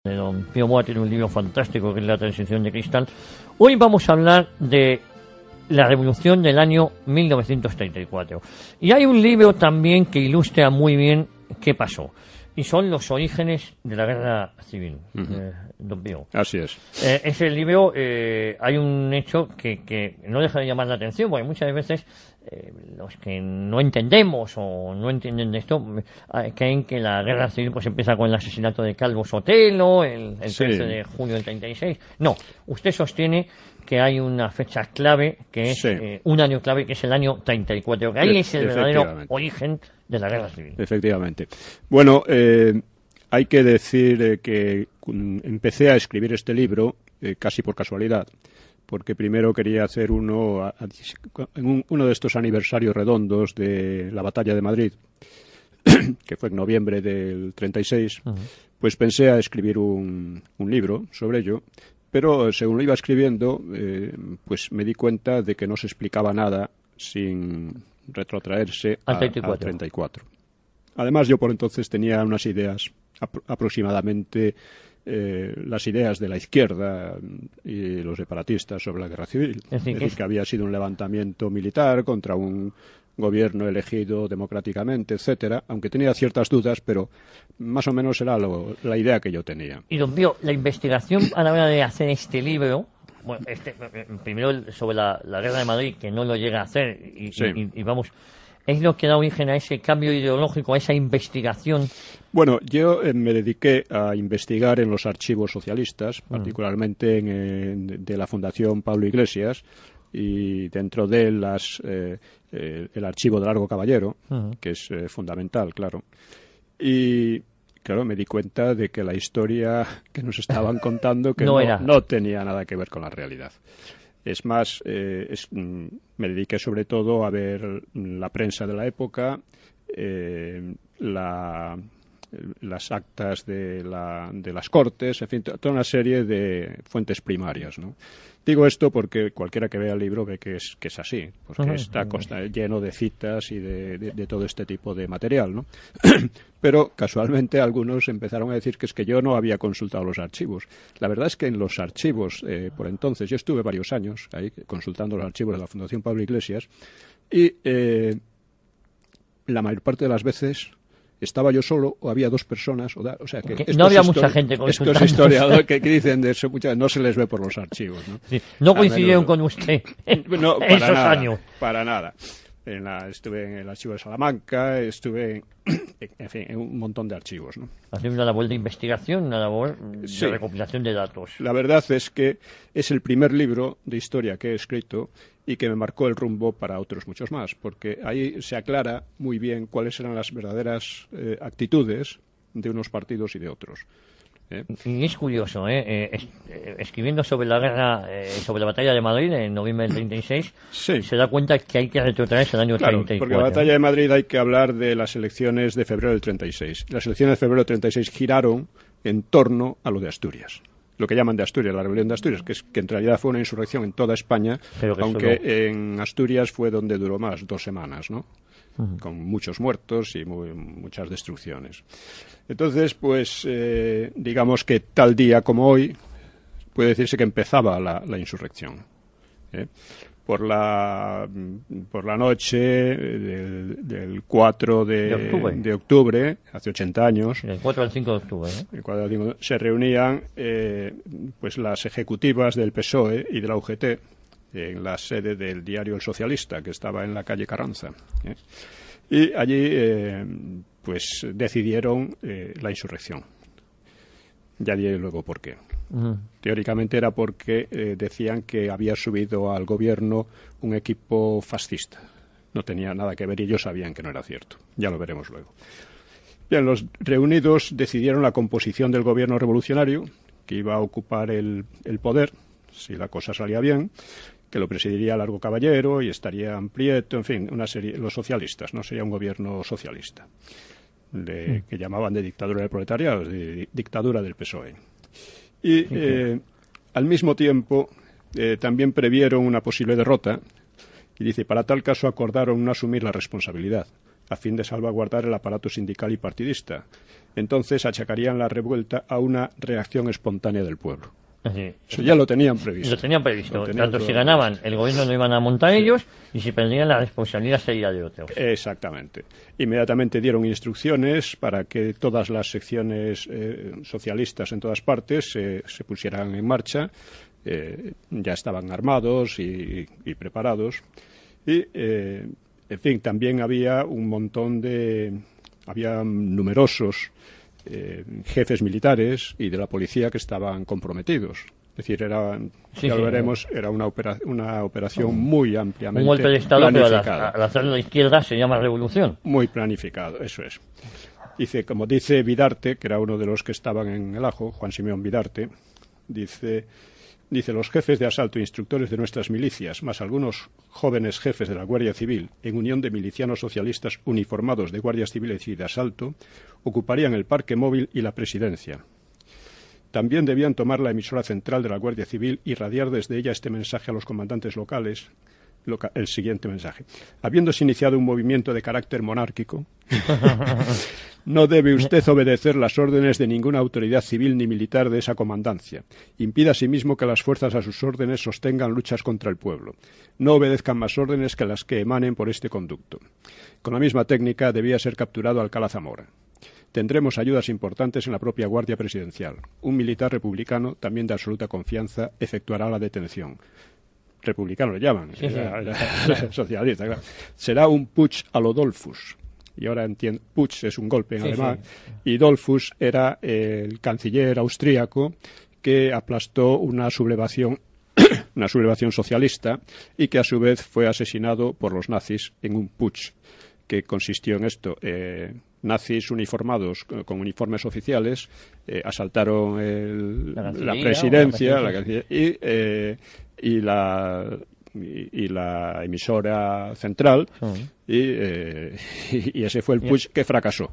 de don Pío Boa tiene un libro fantástico que es La transición de cristal. Hoy vamos a hablar de la revolución del año 1934. Y hay un libro también que ilustra muy bien qué pasó. Y son los orígenes de la guerra civil, don Pío. Así es. Ese libro, hay un hecho que no deja de llamar la atención, porque muchas veces los que no entendemos o no entienden de esto creen que la guerra civil pues empieza con el asesinato de Calvo Sotelo el 13 de junio del 36. No, usted sostiene que hay una fecha clave, que es un año clave, que es el año 34, que ahí es el verdadero origen de la guerra civil. Efectivamente. Bueno, hay que decir que empecé a escribir este libro casi por casualidad, porque primero quería hacer uno de estos aniversarios redondos de la Batalla de Madrid, que fue en noviembre del 36, pues pensé a escribir un libro sobre ello, pero según lo iba escribiendo, pues me di cuenta de que no se explicaba nada sin retrotraerse al 34. Además, yo por entonces tenía unas ideas aproximadamente las ideas de la izquierda y los separatistas sobre la guerra civil. Es decir, que había sido un levantamiento militar contra un gobierno elegido democráticamente, etcétera, aunque tenía ciertas dudas, pero más o menos era la idea que yo tenía. Y don Pío, la investigación a la hora de hacer este libro, bueno, primero sobre la guerra de Madrid, que no lo llega a hacer, y vamos, es lo que da origen a ese cambio ideológico, a esa investigación. Bueno, yo me dediqué a investigar en los archivos socialistas, particularmente de la Fundación Pablo Iglesias, y dentro de el archivo de Largo Caballero, que es fundamental, claro. Y claro, me di cuenta de que la historia que nos estaban contando que no tenía nada que ver con la realidad. Es más, me dediqué sobre todo a ver la prensa de la época, las actas de las Cortes, en fin, toda una serie de fuentes primarias, ¿no? Digo esto porque cualquiera que vea el libro ve que es así, porque está lleno de citas y de todo este tipo de material, ¿no? Pero casualmente algunos empezaron a decir que es que yo no había consultado los archivos. La verdad es que en los archivos, por entonces, yo estuve varios años ahí consultando los archivos de la Fundación Pablo Iglesias y la mayor parte de las veces estaba yo solo o había dos personas, o sea que no había mucha gente consultando. Estos historiadores que dicen de eso, no se les ve por los archivos, ¿no? Sí, no coincidieron con usted no, esos años. Para nada. Estuve en el archivo de Salamanca, estuve en fin, en un montón de archivos, ¿no? Hacer una labor de investigación, una labor de recopilación de datos. La verdad es que es el primer libro de historia que he escrito y que me marcó el rumbo para otros muchos más, porque ahí se aclara muy bien cuáles eran las verdaderas actitudes de unos partidos y de otros. Y es curioso, escribiendo sobre la guerra, sobre la batalla de Madrid en noviembre del 36, se da cuenta que hay que retrotraerse al año 34. Porque la batalla de Madrid hay que hablar de las elecciones de febrero del 36. Las elecciones de febrero del 36 giraron en torno a lo de Asturias. Lo que llaman de Asturias, la rebelión de Asturias, que en realidad fue una insurrección en toda España, aunque en Asturias fue donde duró más, 2 semanas, ¿no? Con muchos muertos y muchas destrucciones. Entonces, pues, digamos que tal día como hoy, puede decirse que empezaba la insurrección. Por la noche del 4 de octubre, hace 80 años. Del 4 al 5 de octubre. El 4 al 5 se reunían pues las ejecutivas del PSOE y de la UGT en la sede del diario El Socialista, que estaba en la calle Carranza. Y allí pues decidieron la insurrección. Ya diré luego por qué. Teóricamente era porque decían que había subido al gobierno un equipo fascista. No tenía nada que ver y ellos sabían que no era cierto. Ya lo veremos luego. Bien, los reunidos decidieron la composición del gobierno revolucionario, que iba a ocupar el poder, si la cosa salía bien, que lo presidiría Largo Caballero y estarían Prieto, en fin, una serie, los socialistas, ¿no? Sería un gobierno socialista, que llamaban de dictadura del proletariado, de dictadura del PSOE. Y al mismo tiempo también previeron una posible derrota y dice, para tal caso acordaron no asumir la responsabilidad. a fin de salvaguardar el aparato sindical y partidista. Entonces achacarían la revuelta a una reacción espontánea del pueblo. Sí. Eso ya lo tenían previsto. Lo tenían previsto. Tanto si ganaban, el gobierno lo iban a montar ellos, y si perdían, la responsabilidad sería de otros. Exactamente. Inmediatamente dieron instrucciones para que todas las secciones socialistas en todas partes se pusieran en marcha. Ya estaban armados y preparados. Y, en fin, también había había numerosos jefes militares y de la policía que estaban comprometidos. Es decir, era una operación muy ampliamente un golpe de Estado, planificada. pero al hacerlo a la izquierda se llama revolución. Muy planificado, eso es. Como dice Vidarte, que era uno de los que estaban en el ajo, Juan Simeón Vidarte, dice, los jefes de asalto e instructores de nuestras milicias, más algunos jóvenes jefes de la Guardia Civil, en unión de milicianos socialistas uniformados de guardias civiles y de asalto, ocuparían el parque móvil y la presidencia. También debían tomar la emisora central de la Guardia Civil y radiar desde ella este mensaje a los comandantes locales. El siguiente mensaje. Habiéndose iniciado un movimiento de carácter monárquico, no debe usted obedecer las órdenes de ninguna autoridad civil ni militar de esa comandancia. Impida asimismo que las fuerzas a sus órdenes sostengan luchas contra el pueblo. No obedezcan más órdenes que las que emanen por este conducto. Con la misma técnica debía ser capturado Alcalá Zamora. Tendremos ayudas importantes en la propia Guardia Presidencial. Un militar republicano, también de absoluta confianza, efectuará la detención. Republicano le llaman, era socialista, claro. Será un putsch a lo Dollfuss. Y ahora entiendo, putsch es un golpe en alemán, y Dollfuss era el canciller austríaco que aplastó una sublevación socialista y que a su vez fue asesinado por los nazis en un putsch que consistió en esto. Nazis uniformados con uniformes oficiales asaltaron la presidencia y la emisora central y ese fue el putsch que fracasó.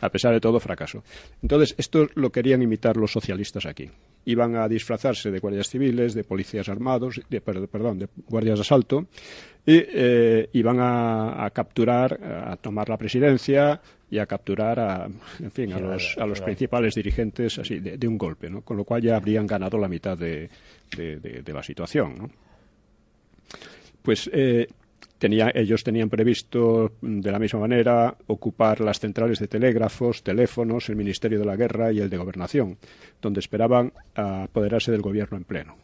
A pesar de todo, fracasó. Entonces, esto lo querían imitar los socialistas aquí. Iban a disfrazarse de guardias civiles, de policías armados, de guardias de asalto, y iban a capturar, a tomar la presidencia y a capturar a los principales dirigentes así de un golpe, ¿no? Con lo cual ya habrían ganado la mitad de la situación, ¿no? Pues ellos tenían previsto de la misma manera ocupar las centrales de telégrafos, teléfonos, el Ministerio de la Guerra y el de Gobernación, donde esperaban apoderarse del gobierno en pleno.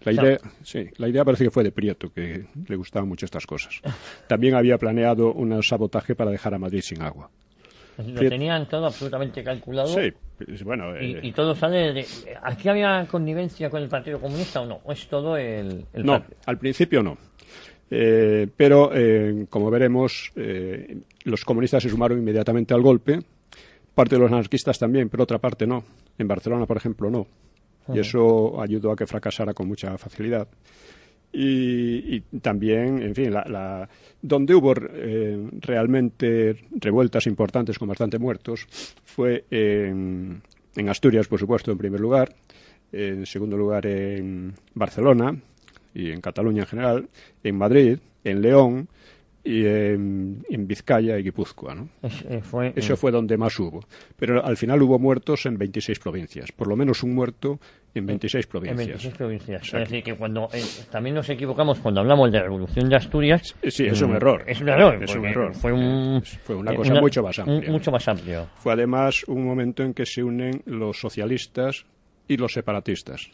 La idea parece que fue de Prieto, que le gustaban mucho estas cosas. También había planeado un sabotaje para dejar a Madrid sin agua. Lo tenían todo absolutamente calculado. Sí, bueno. Y todo sale de... ¿Aquí había connivencia con el Partido Comunista o no? ¿O es todo el No, al principio no. Pero, como veremos, los comunistas se sumaron inmediatamente al golpe. Parte de los anarquistas también, pero otra parte no. En Barcelona, por ejemplo, no. Y eso ayudó a que fracasara con mucha facilidad. Y también, en fin, donde hubo realmente revueltas importantes con bastante muertos fue en Asturias, por supuesto, en primer lugar. En segundo lugar, en Barcelona y en Cataluña en general, en Madrid, en León y en Vizcaya y Guipúzcoa, ¿no? Eso fue donde más hubo. Pero al final hubo muertos en 26 provincias. Por lo menos un muerto en 26 provincias. En 26 provincias. Exacto. Es decir, que cuando también nos equivocamos cuando hablamos de Revolución de Asturias... Sí, es un error. Es un error. Es un error. Fue una cosa mucho más amplia. Mucho más amplio. Fue además un momento en que se unen los socialistas y los separatistas.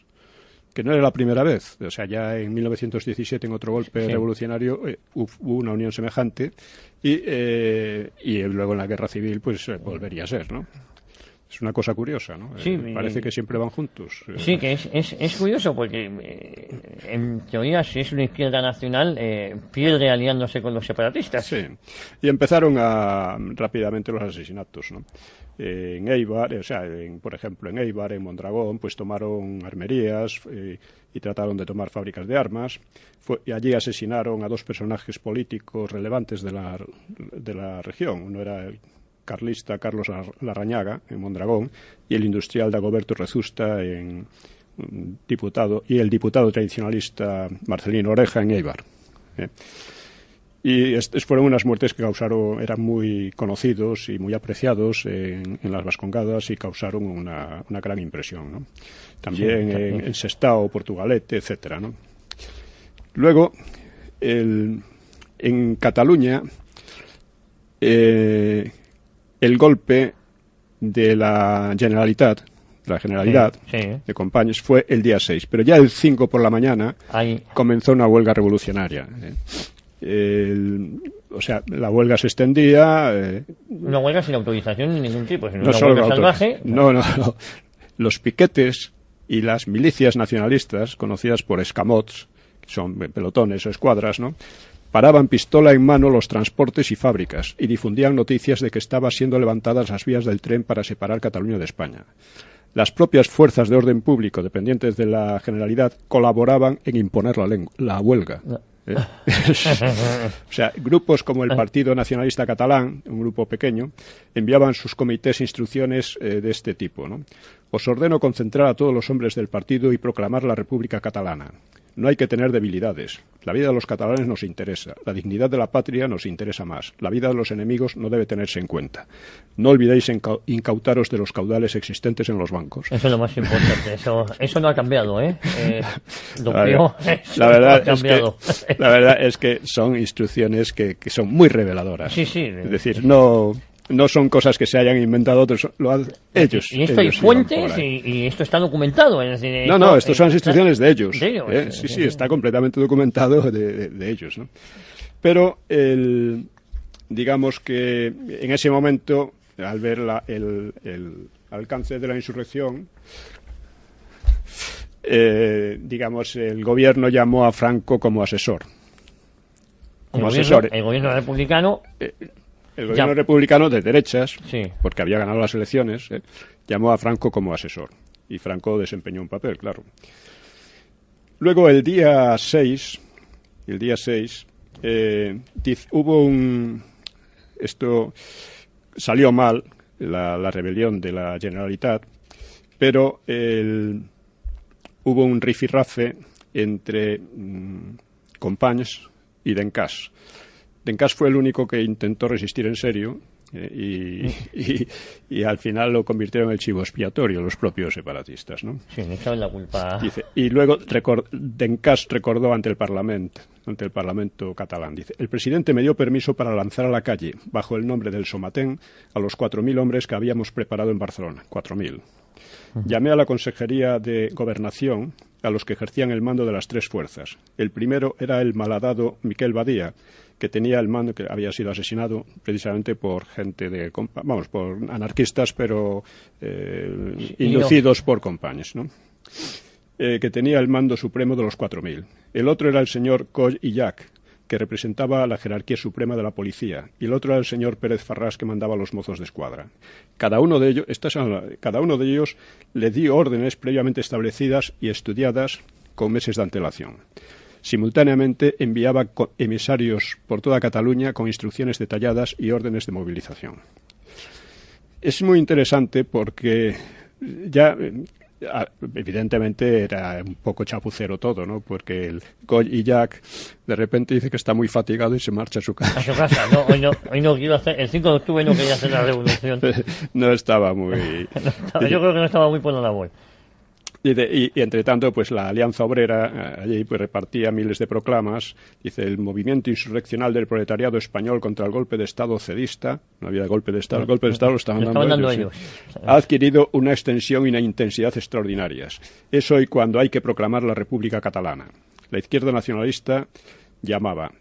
Que no era la primera vez. O sea, ya en 1917, en otro golpe revolucionario, hubo una unión semejante y luego en la Guerra Civil pues volvería a ser, ¿no? Es una cosa curiosa, ¿no? Sí, parece que siempre van juntos. Sí, que es curioso porque en teoría si es una izquierda nacional pierde aliándose con los separatistas. Sí, y empezaron rápidamente los asesinatos, ¿no? En Eibar, por ejemplo, en Eibar, en Mondragón, pues tomaron armerías y trataron de tomar fábricas de armas. Y allí asesinaron a dos personajes políticos relevantes de la región. Uno era el carlista Carlos Larrañaga, en Mondragón, y el industrial Dagoberto Rezusta, y el diputado tradicionalista Marcelino Oreja, en Eibar. Y estas fueron unas muertes que eran muy conocidos y muy apreciados en las Vascongadas y causaron una gran impresión, ¿no? También en Sestao, Portugalete, etcétera, ¿no? Luego, en Cataluña, el golpe de la Generalitat, de Companys, fue el día 6, pero ya el 5 por la mañana comenzó una huelga revolucionaria. O sea, la huelga se extendía. Una huelga sin autorización de ningún tipo, sino no una huelga salvaje. No. Los piquetes y las milicias nacionalistas, conocidas por escamots, que son pelotones o escuadras, ¿no?, paraban pistola en mano los transportes y fábricas y difundían noticias de que estaban siendo levantadas las vías del tren para separar Cataluña de España. Las propias fuerzas de orden público dependientes de la Generalidad colaboraban en imponer la huelga. O sea, grupos como el Partido Nacionalista Catalán, un grupo pequeño, enviaban sus comités instrucciones de este tipo, ¿no? Os ordeno concentrar a todos los hombres del partido y proclamar la República Catalana. No hay que tener debilidades. La vida de los catalanes nos interesa. La dignidad de la patria nos interesa más. La vida de los enemigos no debe tenerse en cuenta. No olvidéis incautaros de los caudales existentes en los bancos. Eso es lo más importante. Eso no ha cambiado, ¿eh? La verdad es que son instrucciones que son muy reveladoras. Sí. Es decir, no son cosas que se hayan inventado otros, ellos. Y esto hay fuentes y esto está documentado. Es decir, estas son las instrucciones de ellos. Sí, está completamente documentado de ellos, ¿no? Pero digamos que en ese momento, al ver el alcance de la insurrección, digamos, el gobierno llamó a Franco como asesor. El gobierno republicano... El gobierno republicano de derechas, porque había ganado las elecciones, llamó a Franco como asesor. Y Franco desempeñó un papel, claro. Luego, el día 6, esto salió mal, la rebelión de la Generalitat, pero hubo un rifirrafe entre Companys y Dencàs. Dencàs fue el único que intentó resistir en serio y al final lo convirtieron en el chivo expiatorio los propios separatistas, ¿no? Sí, me echaban la culpa. Dice, y luego Dencàs recordó ante el Parlamento catalán, dice: el presidente me dio permiso para lanzar a la calle, bajo el nombre del Somatén, a los 4.000 hombres que habíamos preparado en Barcelona. 4.000. Llamé a la Consejería de Gobernación a los que ejercían el mando de las tres fuerzas. El primero era el malhadado Miquel Badia, que tenía el mando, que había sido asesinado precisamente por gente por anarquistas, pero inducidos por Companys, ¿no? Que tenía el mando supremo de los 4.000. El otro era el señor Coll i Llach, que representaba la jerarquía suprema de la policía, y el otro era el señor Pérez Farrás, que mandaba a los mozos de escuadra. Cada uno de ellos le dio órdenes previamente establecidas y estudiadas con meses de antelación. Simultáneamente enviaba emisarios por toda Cataluña con instrucciones detalladas y órdenes de movilización. Es muy interesante porque ya... evidentemente era un poco chapucero todo, ¿no? Porque el Coll i Llach de repente dice que está muy fatigado y se marcha a su casa. A su casa, no, hoy no quiero hacer, el 5 de octubre no quería hacer la revolución. No estaba muy... yo creo que no estaba muy por la labor. Y entre tanto, pues la Alianza Obrera allí pues repartía miles de proclamas. Dice: el movimiento insurreccional del proletariado español contra el golpe de Estado cedista, no había golpe de Estado, el golpe de Estado lo estaban dando ellos. Ha adquirido una extensión y una intensidad extraordinarias. Es hoy cuando hay que proclamar la República Catalana. La izquierda nacionalista llamaba: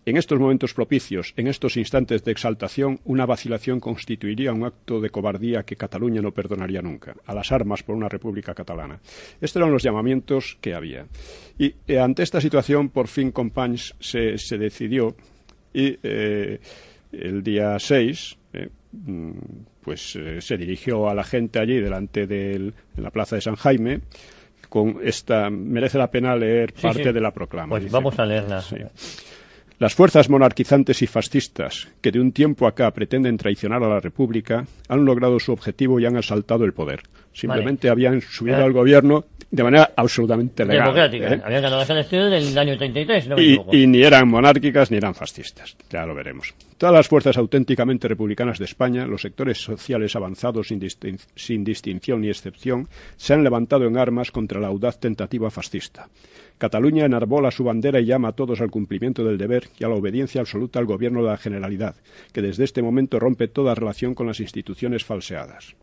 en estos momentos propicios, en estos instantes de exaltación, una vacilación constituiría un acto de cobardía que Cataluña no perdonaría nunca. A las armas por una república catalana. Estos eran los llamamientos que había. Y ante esta situación, por fin Companys se decidió y el día 6 se dirigió a la gente allí delante en la plaza de San Jaime con esta... Merece la pena leer parte de la proclama. Pues dice, vamos a leerla. Sí. Las fuerzas monarquizantes y fascistas, que de un tiempo acá pretenden traicionar a la República, han logrado su objetivo y han asaltado el poder. Simplemente habían subido al gobierno de manera absolutamente legal. Democrática. Habían ganado las elecciones del año 33, no me equivoco. Y ni eran monárquicas ni eran fascistas. Ya lo veremos. Todas las fuerzas auténticamente republicanas de España, los sectores sociales avanzados sin distinción ni excepción, se han levantado en armas contra la audaz tentativa fascista. Cataluña enarbola su bandera y llama a todos al cumplimiento del deber y a la obediencia absoluta al gobierno de la Generalidad, que desde este momento rompe toda relación con las instituciones falseadas.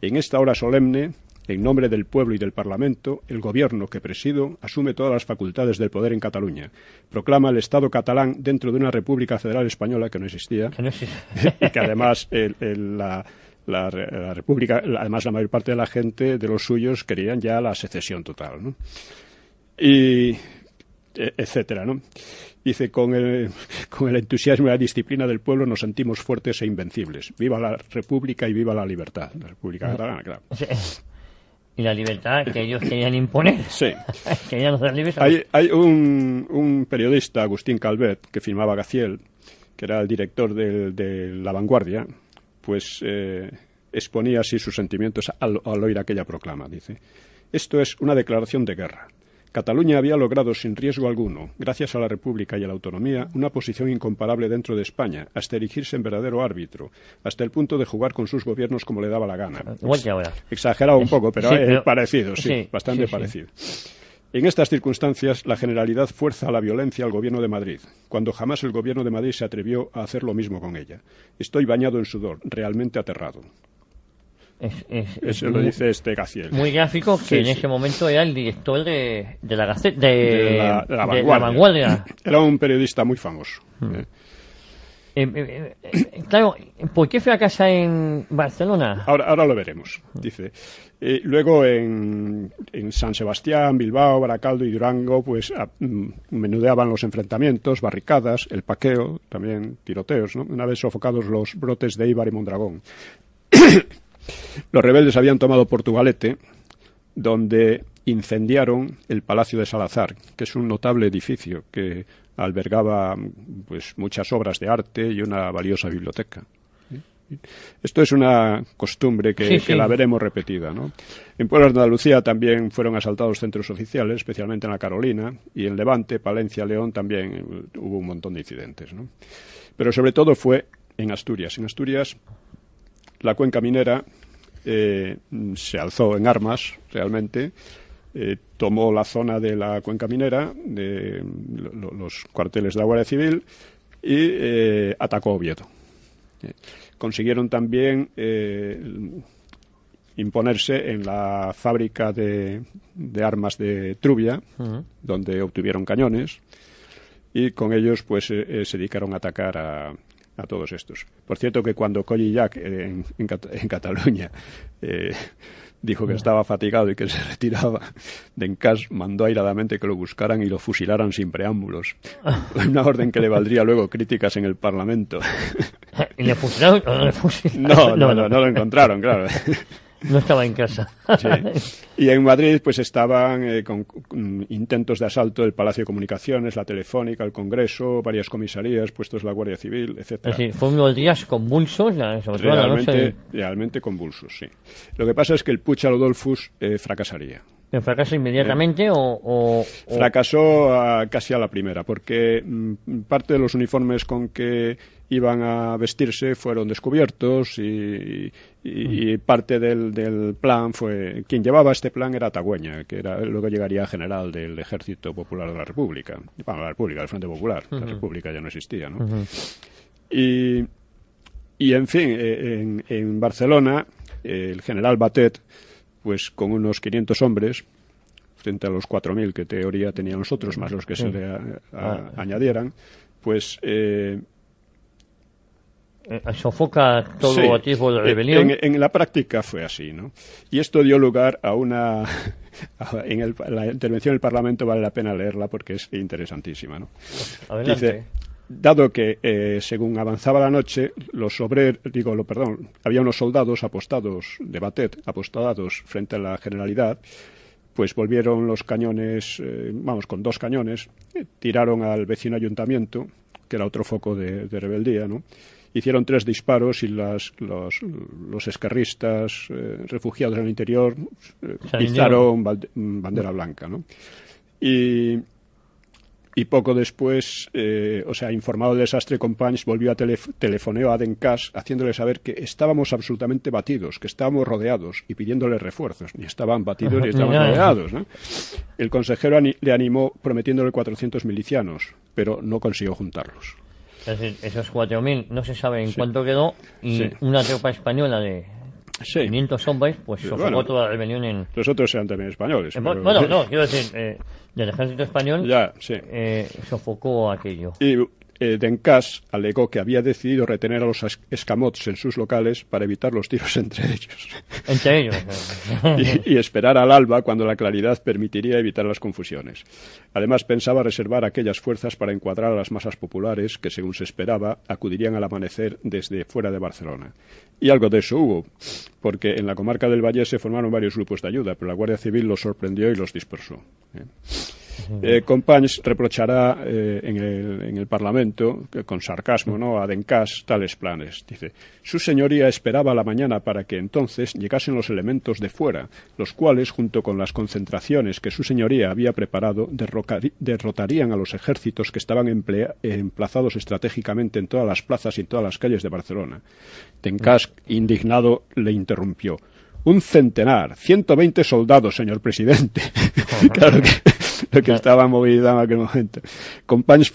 En esta hora solemne, en nombre del pueblo y del Parlamento, el gobierno que presido asume todas las facultades del poder en Cataluña. Proclama el Estado catalán dentro de una República Federal Española que no existía. Y que además la República, además la mayor parte de la gente, de los suyos, querían ya la secesión total, ¿no? Y etcétera, ¿no? Dice, con el entusiasmo y la disciplina del pueblo nos sentimos fuertes e invencibles. Viva la República y viva la libertad. La República Catalana, claro. Sí. Y la libertad que ellos querían imponer. Sí. Querían hacer libres. Hay un periodista, Agustín Calvet, que firmaba Gaciel, que era el director de La Vanguardia, pues exponía así sus sentimientos al oír aquella proclama. Dice, esto es una declaración de guerra. Cataluña había logrado sin riesgo alguno, gracias a la República y a la autonomía, una posición incomparable dentro de España, hasta erigirse en verdadero árbitro, hasta el punto de jugar con sus gobiernos como le daba la gana. Igual que ahora. Exagerado un poco, pero, sí, pero parecido, sí, bastante parecido. En estas circunstancias, la Generalidad fuerza a la violencia al Gobierno de Madrid, cuando jamás el Gobierno de Madrid se atrevió a hacer lo mismo con ella. Estoy bañado en sudor, realmente aterrado. Eso lo dice este Gaciel. Muy gráfico, que en ese momento era el director de la Gaceta, de la Vanguardia. Era un periodista muy famoso. Claro, ¿por qué fracasa en Barcelona? Ahora lo veremos, dice. Luego en San Sebastián, Bilbao, Baracaldo y Durango, pues menudeaban los enfrentamientos, barricadas, el paqueo, también tiroteos, ¿no? Una vez sofocados los brotes de Eibar y Mondragón. Los rebeldes habían tomado Portugalete, donde incendiaron el Palacio de Salazar, que es un notable edificio que albergaba pues muchas obras de arte y una valiosa biblioteca. Esto es una costumbre que la veremos repetida, ¿no? En pueblos de Andalucía también fueron asaltados centros oficiales, especialmente en la Carolina, y en Levante, Palencia, León también hubo un montón de incidentes, ¿no? Pero sobre todo fue en Asturias. En Asturias la cuenca minera se alzó en armas, realmente, tomó la zona de la cuenca minera, de los cuarteles de la Guardia Civil, y atacó Oviedo. Consiguieron también imponerse en la fábrica de armas de Trubia, donde obtuvieron cañones, y con ellos pues se dedicaron a atacar a todos estos. Por cierto que cuando Collillac en Cataluña dijo que estaba fatigado y que se retiraba de Encas, mandó airadamente que lo buscaran y lo fusilaran sin preámbulos. Una orden que le valdría luego críticas en el Parlamento. ¿Y le fusilaron o no le fusilaron? No lo encontraron, claro. No estaba en casa. Sí. Y en Madrid pues estaban con intentos de asalto del Palacio de Comunicaciones, la Telefónica, el Congreso, varias comisarías, puestos de la Guardia Civil, etcétera. Sí, fue unos días convulsos, sobre todo la noche. Realmente convulsos, sí. Lo que pasa es que el Puig Adolphus fracasaría. ¿Fracasó inmediatamente o...? Fracasó casi a la primera, porque parte de los uniformes con que iban a vestirse fueron descubiertos y parte del plan fue... Quien llevaba este plan era Tagüeña, que luego llegaría general del Ejército Popular de la República. Bueno, la República, el Frente Popular. La República ya no existía, ¿no? Y en fin, en Barcelona, el general Batet, pues con unos 500 hombres, frente a los 4.000 que teoría tenían los otros, más los que se le añadieran, pues... sofoca todo tipo de rebelión. En la práctica fue así, ¿no? Y esto dio lugar a una... la intervención del Parlamento vale la pena leerla porque es interesantísima, ¿no? Adelante. Dice... Dado que, según avanzaba la noche, había unos soldados apostados de Batet, apostados frente a la Generalidad, pues volvieron los cañones, con 2 cañones, tiraron al vecino ayuntamiento que era otro foco de rebeldía, ¿no? Hicieron 3 disparos y los esquerristas refugiados en el interior izaron bandera blanca, ¿no? Y poco después, informado del desastre, Companys volvió a telefoneó a Dencas haciéndole saber que estábamos absolutamente batidos, que estábamos rodeados y pidiéndole refuerzos. Ni estaban batidos ni estaban rodeados, ¿no? El consejero le animó prometiéndole 400 milicianos, pero no consiguió juntarlos. Es decir, esos 4.000 no se sabe en cuánto quedó y una tropa española de 500 hombres pues sofocó toda la rebelión en... Los otros eran también españoles. Bueno, no, quiero decir, del ejército español sofocó aquello. Y Dencas alegó que había decidido retener a los escamots en sus locales para evitar los tiros entre ellos. Entre ellos. y esperar al alba cuando la claridad permitiría evitar las confusiones. Además, pensaba reservar aquellas fuerzas para encuadrar a las masas populares que, según se esperaba, acudirían al amanecer desde fuera de Barcelona. Y algo de eso hubo, porque en la comarca del Valle se formaron varios grupos de ayuda, pero la Guardia Civil los sorprendió y los dispersó. Companys reprochará en el Parlamento, con sarcasmo, ¿no?, a Dencas tales planes. Dice: su señoría esperaba la mañana para que entonces llegasen los elementos de fuera, los cuales, junto con las concentraciones que su señoría había preparado, derrotarían a los ejércitos que estaban emplazados estratégicamente en todas las plazas y en todas las calles de Barcelona. Dencas, indignado, le interrumpió: un centenar, 120 soldados, señor presidente. Claro que lo que estaba movilizado en aquel momento. Companys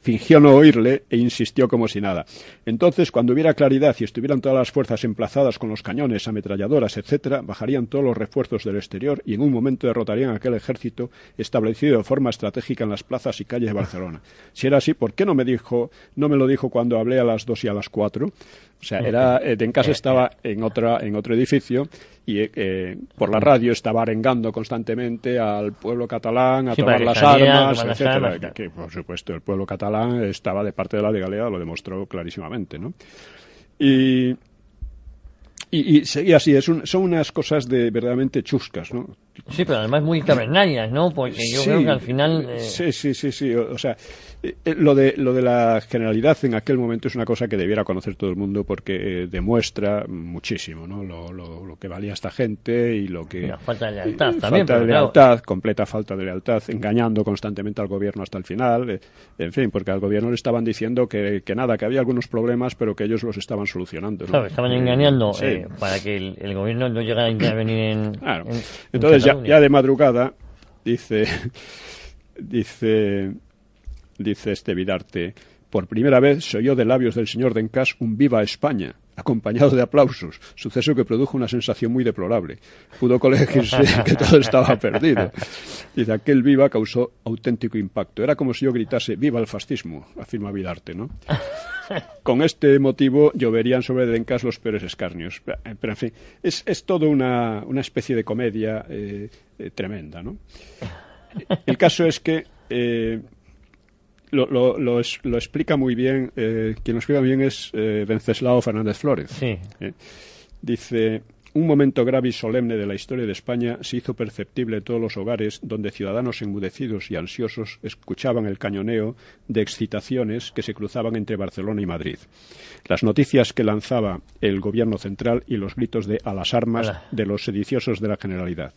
fingió no oírle e insistió como si nada. Entonces, cuando hubiera claridad y estuvieran todas las fuerzas emplazadas con los cañones, ametralladoras, etcétera, bajarían todos los refuerzos del exterior y en un momento derrotarían a aquel ejército establecido de forma estratégica en las plazas y calles de Barcelona. Si era así, ¿por qué no me lo dijo cuando hablé a las 2 y a las 4? O sea, Dencas estaba en otro edificio y por la radio estaba arengando constantemente al pueblo catalán a tomar las armas, etcétera. Que, por supuesto, el pueblo catalán estaba de parte de la legalidad, lo demostró clarísimamente, ¿no? Y seguía así, son unas cosas verdaderamente chuscas, ¿no? Sí, pero además muy cavernarias, ¿no? Porque yo creo que al final... Sí. O sea, lo de la generalidad en aquel momento es una cosa que debiera conocer todo el mundo porque demuestra muchísimo, ¿no? Lo que valía esta gente y lo que... La falta de lealtad también. Falta de lealtad, completa falta de lealtad, engañando constantemente al gobierno hasta el final. En fin, porque al gobierno le estaban diciendo que había algunos problemas, pero que ellos los estaban solucionando, ¿no? Claro, estaban engañando para que el gobierno no llegara a intervenir en... Claro. Entonces, ya de madrugada, dice Vidarte: por primera vez se oyó de labios del señor Dencas un viva España, acompañado de aplausos, suceso que produjo una sensación muy deplorable. Pudo colegirse que todo estaba perdido. Dice: aquel viva causó auténtico impacto. Era como si yo gritase viva el fascismo, afirma Vidarte, ¿no? Con este motivo lloverían sobre Dencas los peores escarnios. Pero en fin, es todo una especie de comedia tremenda, ¿no? El caso es que lo explica muy bien, quien lo explica muy bien es Wenceslao Fernández Flórez. Sí. Dice: un momento grave y solemne de la historia de España se hizo perceptible en todos los hogares donde ciudadanos enmudecidos y ansiosos escuchaban el cañoneo de excitaciones que se cruzaban entre Barcelona y Madrid. Las noticias que lanzaba el gobierno central y los gritos de «a las armas» de los sediciosos de la Generalidad.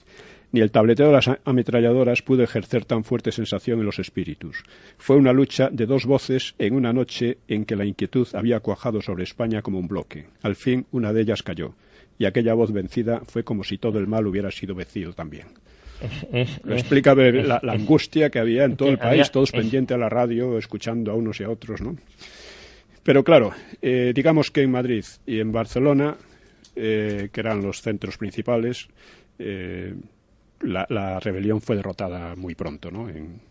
Ni el tableteo de las ametralladoras pudo ejercer tan fuerte sensación en los espíritus. Fue una lucha de dos voces en una noche en que la inquietud había cuajado sobre España como un bloque. Al fin, una de ellas cayó, y aquella voz vencida fue como si todo el mal hubiera sido vencido también. Lo explica la angustia que había en todo el país, todos pendientes a la radio, escuchando a unos y a otros, ¿no? Pero claro, digamos que en Madrid y en Barcelona, que eran los centros principales, la rebelión fue derrotada muy pronto, ¿no? En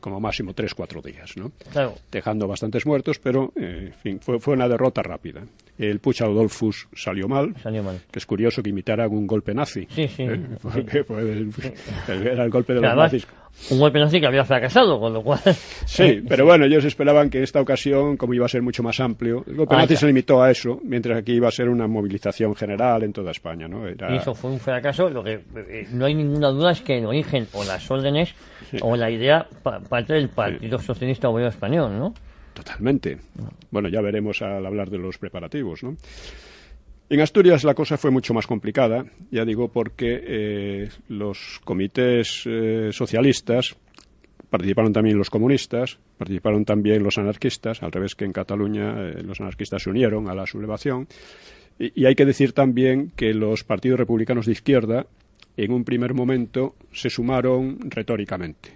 como máximo 3-4 días, ¿no? Claro. Dejando bastantes muertos, pero en fin, fue una derrota rápida. el Puig Adolphus salió mal. Que es curioso que imitaran un golpe nazi. Sí. Porque era el golpe de los nazis. Un golpe nazi que había fracasado, con lo cual... Sí, pero bueno, ellos esperaban que esta ocasión, como iba a ser mucho más amplio, el golpe nazi se limitó a eso, mientras aquí iba a ser una movilización general en toda España, ¿no? Y eso fue un fracaso. Lo que no hay ninguna duda es que el origen o las órdenes o la idea parte del Partido Socialista Obrero Español, ¿no? Totalmente. Bueno, ya veremos al hablar de los preparativos, ¿no? En Asturias la cosa fue mucho más complicada, ya digo, porque los comités socialistas, participaron también los comunistas, participaron también los anarquistas, al revés que en Cataluña los anarquistas se unieron a la sublevación, y hay que decir también que los partidos republicanos de izquierda en un primer momento se sumaron retóricamente,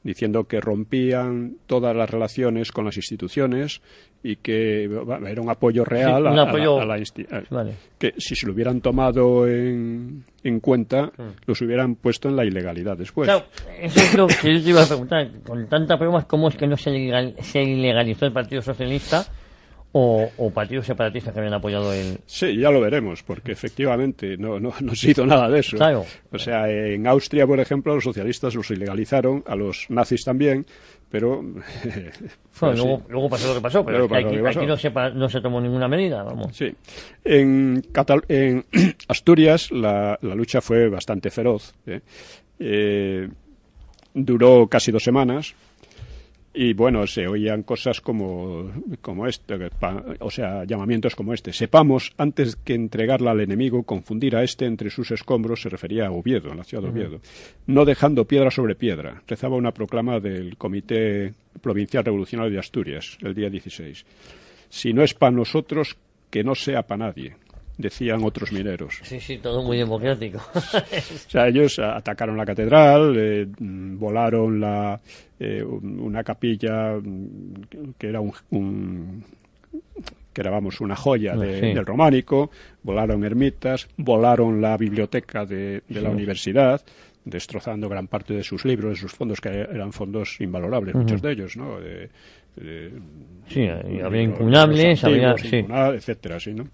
diciendo que rompían todas las relaciones con las instituciones y que era un apoyo real a la institución. Que si se lo hubieran tomado en cuenta, los hubieran puesto en la ilegalidad después. Claro, eso es lo que yo te iba a preguntar. Con tantas pruebas, ¿cómo es que no se ilegalizó el Partido Socialista o partidos separatistas que habían apoyado el...? Sí, ya lo veremos, porque efectivamente no se hizo nada de eso. Claro. O sea, en Austria, por ejemplo, los socialistas los ilegalizaron, a los nazis también, pero... Bueno, luego pasó lo que pasó, pero aquí no se tomó ninguna medida, vamos. Sí. En Asturias la lucha fue bastante feroz. Duró casi 2 semanas. Y bueno, se oían cosas como este, o sea, llamamientos como este. Sepamos, antes que entregarla al enemigo, confundir a este entre sus escombros, se refería a Oviedo, a la ciudad de Oviedo. No dejando piedra sobre piedra, rezaba una proclama del Comité Provincial Revolucionario de Asturias, el día 16. Si no es para nosotros, que no sea para nadie, decían otros mineros. Sí, todo muy democrático. O sea, ellos atacaron la catedral, volaron una capilla que era una joya del románico, volaron ermitas, volaron la biblioteca de la universidad, destrozando gran parte de sus libros, de sus fondos, que eran fondos invalorables, muchos de ellos, ¿no? Había incunables, etcétera, sí, ¿no?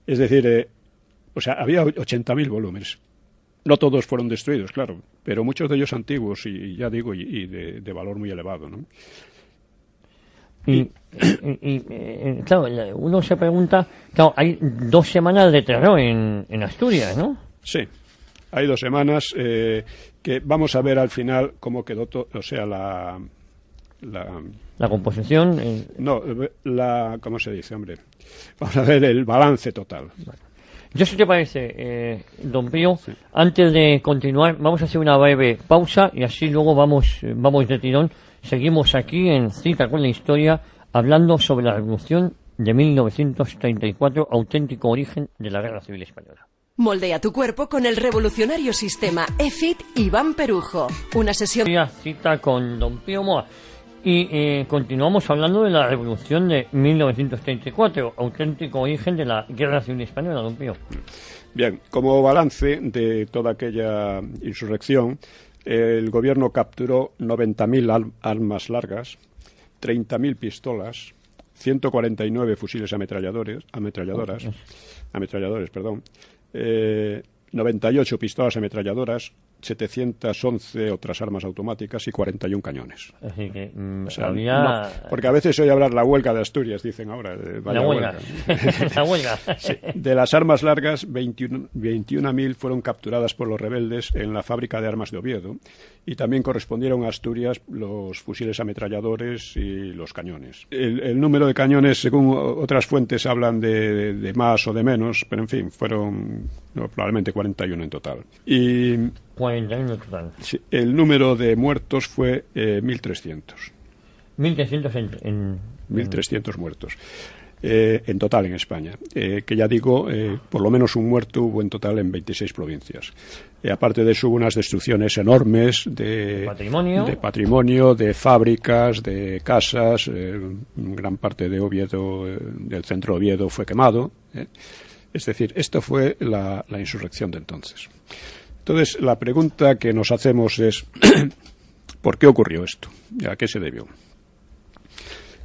Es decir, había 80.000 volúmenes. No todos fueron destruidos, claro, pero muchos de ellos antiguos y ya digo, y de valor muy elevado, ¿no? Claro, uno se pregunta, claro, hay 2 semanas de terror en Asturias, ¿no? Sí, hay 2 semanas que vamos a ver al final cómo quedó la composición. ¿Cómo se dice, hombre? Vamos a ver el balance total. Yo, si te parece, don Pío, antes de continuar, vamos a hacer una breve pausa y así luego vamos de tirón. Seguimos aquí en Cita con la Historia, hablando sobre la Revolución de 1934, auténtico origen de la Guerra Civil Española. Moldea tu cuerpo con el revolucionario sistema EFIT Iván Perujo. Una sesión... Cita con don Pío Moa. Y continuamos hablando de la Revolución de 1934, auténtico origen de la Guerra Civil Española, don Pío. Bien, como balance de toda aquella insurrección, el gobierno capturó 90.000 armas largas, 30.000 pistolas, 149 fusiles ametralladoras, 98 pistolas ametralladoras, 711 otras armas automáticas y 41 cañones. Así que porque a veces oye hablar la huelga de Asturias, dicen ahora. La huelga. La huelga. Sí. De las armas largas, 21.000 fueron capturadas por los rebeldes en la fábrica de armas de Oviedo y también correspondieron a Asturias los fusiles ametralladores y los cañones. El número de cañones, según otras fuentes, hablan de más o de menos, pero en fin, fueron probablemente 41 en total. Y 41 total. Sí, el número de muertos fue 1.300. 1.300 1.300 muertos. En total en España, que ya digo, por lo menos un muerto hubo en total en 26 provincias. Aparte de eso hubo unas destrucciones enormes de patrimonio, de fábricas, de casas, gran parte de Oviedo, del centro de Oviedo fue quemado. Es decir, esto fue la insurrección de entonces. Entonces, la pregunta que nos hacemos es ¿por qué ocurrió esto? ¿A qué se debió?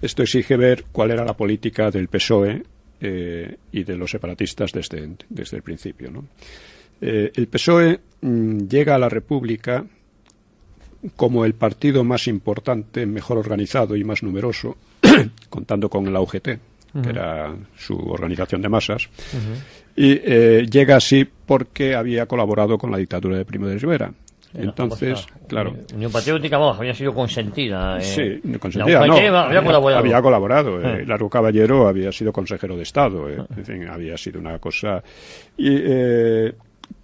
Esto exige ver cuál era la política del PSOE y de los separatistas desde el principio, ¿no? El PSOE llega a la República como el partido más importante, mejor organizado y más numeroso, contando con la UGT, que era su organización de masas, y llega así porque había colaborado con la dictadura de Primo de Rivera. Entonces, claro. Unión Patriótica, vamos, había sido consentida. Sí, consentida, no. Había colaborado. Había colaborado. Largo Caballero había sido consejero de Estado. En fin, había sido una cosa. Y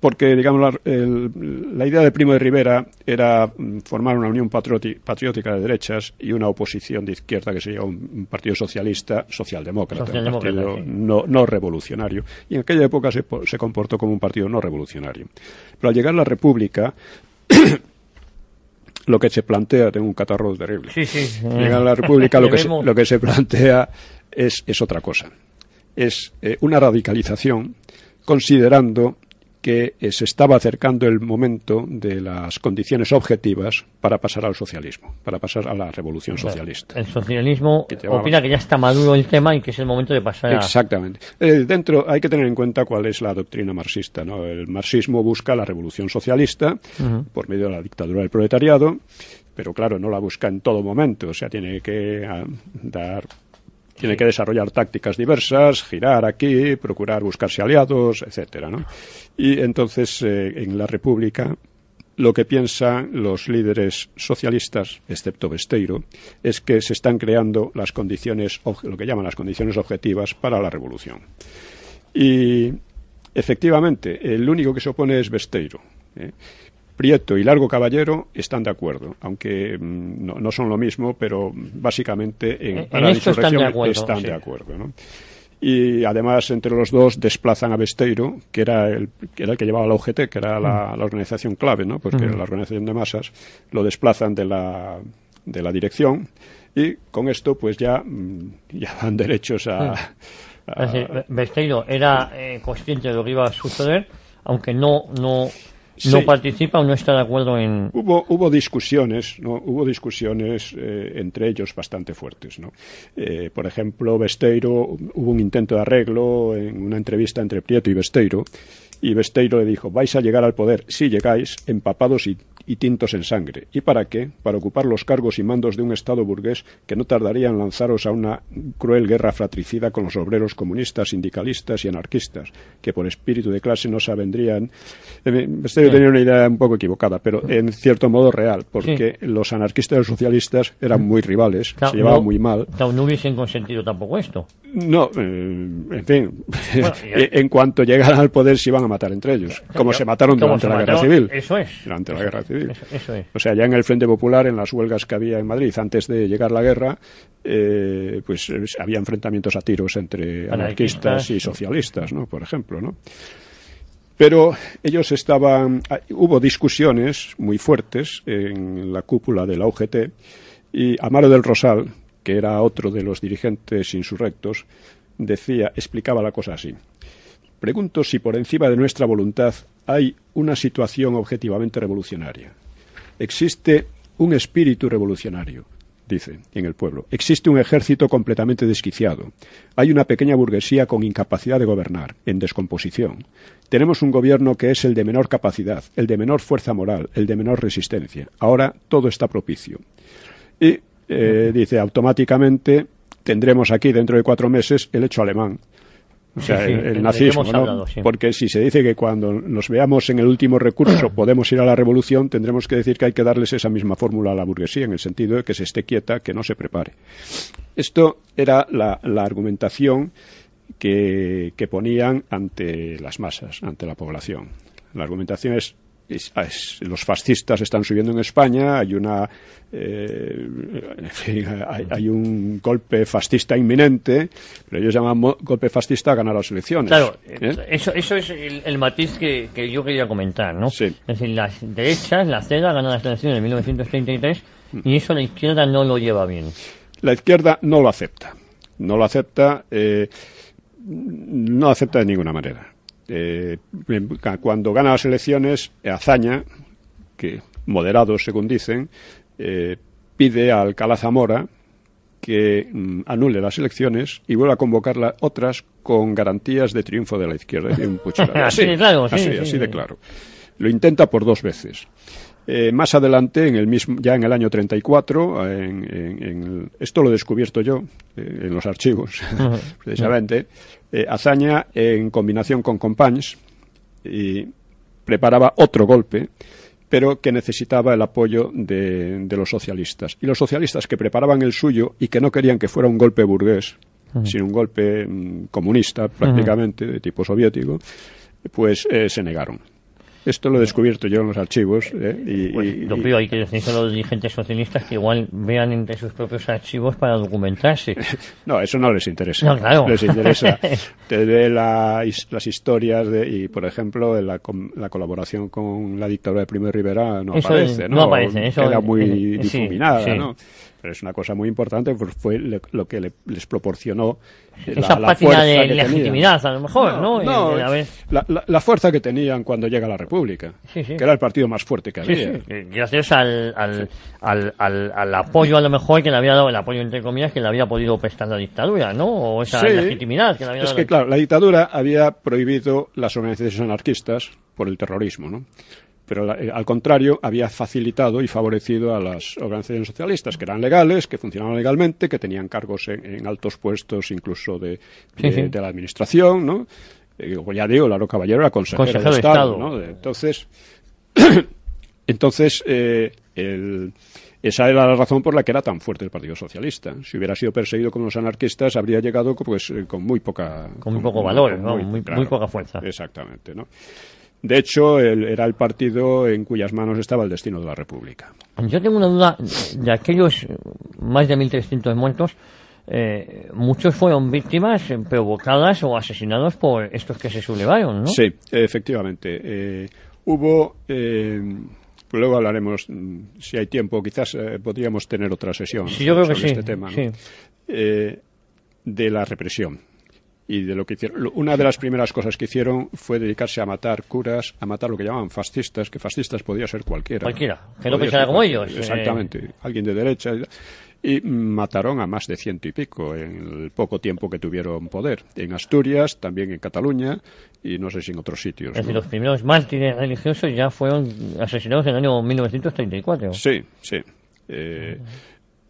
porque, digamos, la idea de Primo de Rivera era formar una unión patriótica de derechas y una oposición de izquierda que sería un partido socialista, socialdemócrata, un partido no revolucionario. Y en aquella época se comportó como un partido no revolucionario. Pero al llegar a la República, lo que se plantea, tengo un catarro terrible. Llegar a la República, lo que se plantea es otra cosa. Es una radicalización, considerando que se estaba acercando el momento de las condiciones objetivas para pasar al socialismo, para pasar a la revolución socialista. El socialismo opina que ya está maduro el tema y que es el momento de pasar a... Exactamente. Dentro hay que tener en cuenta cuál es la doctrina marxista, ¿no? El marxismo busca la revolución socialista por medio de la dictadura del proletariado, pero claro, no la busca en todo momento, o sea, tiene que desarrollar tácticas diversas, girar aquí, procurar buscarse aliados, etcétera, ¿no? Y entonces, en la República, lo que piensan los líderes socialistas, excepto Besteiro, es que se están creando las condiciones, lo que llaman las condiciones objetivas para la revolución. Y, efectivamente, el único que se opone es Besteiro, Prieto y Largo Caballero están de acuerdo, aunque no son lo mismo, pero básicamente para la insurrección están de acuerdo, ¿no? Y además entre los dos desplazan a Besteiro, que era el que llevaba la UGT, que era la organización clave, ¿no? Porque era la organización de masas, lo desplazan de la dirección y con esto pues ya van derechos a... Besteiro era consciente de lo que iba a suceder, aunque no participa o no está de acuerdo en... Hubo discusiones, ¿no? Hubo discusiones entre ellos bastante fuertes, ¿no? Por ejemplo, Besteiro, hubo un intento de arreglo en una entrevista entre Prieto y Besteiro le dijo: vais a llegar al poder, si llegáis, empapados y tintos en sangre. ¿Y para qué? Para ocupar los cargos y mandos de un Estado burgués que no tardaría en lanzaros a una cruel guerra fratricida con los obreros comunistas, sindicalistas y anarquistas, que por espíritu de clase no se avendrían. Besteiro tenía una idea un poco equivocada, pero en cierto modo real, porque los anarquistas y los socialistas eran muy rivales, se llevaban muy mal. No hubiesen consentido tampoco esto. No, en fin, en cuanto llegaran al poder se iban a matar entre ellos, como se mataron durante la Guerra Civil. Eso es. Durante la Guerra Civil. Eso es. O sea, ya en el Frente Popular, en las huelgas que había en Madrid antes de llegar la guerra, pues había enfrentamientos a tiros entre anarquistas y socialistas, ¿no? Por ejemplo, ¿no? Pero ellos hubo discusiones muy fuertes en la cúpula de la UGT y Amaro del Rosal, que era otro de los dirigentes insurrectos, explicaba la cosa así: pregunto si por encima de nuestra voluntad hay una situación objetivamente revolucionaria. Existe un espíritu revolucionario, dice, en el pueblo. Existe un ejército completamente desquiciado. Hay una pequeña burguesía con incapacidad de gobernar, en descomposición. Tenemos un gobierno que es el de menor capacidad, el de menor fuerza moral, el de menor resistencia. Ahora todo está propicio. Y dice, automáticamente tendremos aquí dentro de 4 meses el hecho alemán. O sea, el nazismo, ¿no? Hablado, sí. Porque si se dice que cuando nos veamos en el último recurso podemos ir a la revolución, tendremos que decir que hay que darles esa misma fórmula a la burguesía, en el sentido de que se esté quieta, que no se prepare. Esto era la argumentación que ponían ante las masas, ante la población. La argumentación es los fascistas están subiendo en España, hay hay un golpe fascista inminente, pero ellos llaman golpe fascista a ganar las elecciones. Claro, eso es el matiz que yo quería comentar, ¿no? Sí. Es decir, las derechas, la CEDA gana las elecciones en 1933 y eso la izquierda no lo lleva bien. La izquierda no lo acepta, no lo acepta de ninguna manera. Cuando gana las elecciones, Azaña, que moderado según dicen, pide a Alcalá Zamora que anule las elecciones y vuelva a convocar otras con garantías de triunfo de la izquierda. Así de claro. Así de claro. Lo intenta por 2 veces. Más adelante, ya en el año 34, esto lo he descubierto yo en los archivos, precisamente, Azaña, en combinación con Companys, y preparaba otro golpe, pero que necesitaba el apoyo de los socialistas. Y los socialistas que preparaban el suyo y que no querían que fuera un golpe burgués, sino un golpe comunista, prácticamente, de tipo soviético, pues se negaron. Esto lo he descubierto yo en los archivos. Lo que hay que decir a los dirigentes socialistas que igual vean entre sus propios archivos para documentarse. No, eso no les interesa. No, claro. Les interesa. Te ve las historias y, por ejemplo, la colaboración con la dictadura de Primo de Rivera no aparece, ¿no? No aparece. Eso queda muy difuminada, sí. ¿no? Pero es una cosa muy importante, porque fue lo que les proporcionó esa la pátina fuerza de que legitimidad, tenían. A lo mejor, ¿no? La fuerza que tenían cuando llega la República, que era el partido más fuerte que había. Gracias al apoyo, a lo mejor, que le había dado, el apoyo, entre comillas, que le había podido prestar la dictadura, ¿no? O esa legitimidad que le había dado. Es que, claro, la dictadura había prohibido las organizaciones anarquistas por el terrorismo, ¿no? Pero al contrario, había facilitado y favorecido a las organizaciones socialistas, que eran legales, que funcionaban legalmente, que tenían cargos en altos puestos incluso de la administración, ¿no? Como ya digo, Laro Caballero era consejero de Estado, ¿no? Entonces, esa era la razón por la que era tan fuerte el Partido Socialista. Si hubiera sido perseguido como los anarquistas, habría llegado pues con muy poca... Con muy poco valor, muy poca fuerza. Exactamente, ¿no? De hecho, era el partido en cuyas manos estaba el destino de la República. Yo tengo una duda. De aquellos más de 1.300 muertos, muchos fueron víctimas provocadas o asesinados por estos que se sublevaron, ¿no? Sí, efectivamente. Hubo... luego hablaremos, si hay tiempo, quizás podríamos tener otra sesión sobre este tema, ¿no? De la represión. Y de lo que hicieron. Una de las primeras cosas que hicieron fue dedicarse a matar curas, a matar lo que llamaban fascistas, que fascistas podía ser cualquiera. Que no pensara como ellos. Exactamente, alguien de derecha. Y mataron a más de 100 y pico en el poco tiempo que tuvieron poder. En Asturias, también en Cataluña y no sé si en otros sitios. Es decir, los primeros mártires religiosos ya fueron asesinados en el año 1934. Sí.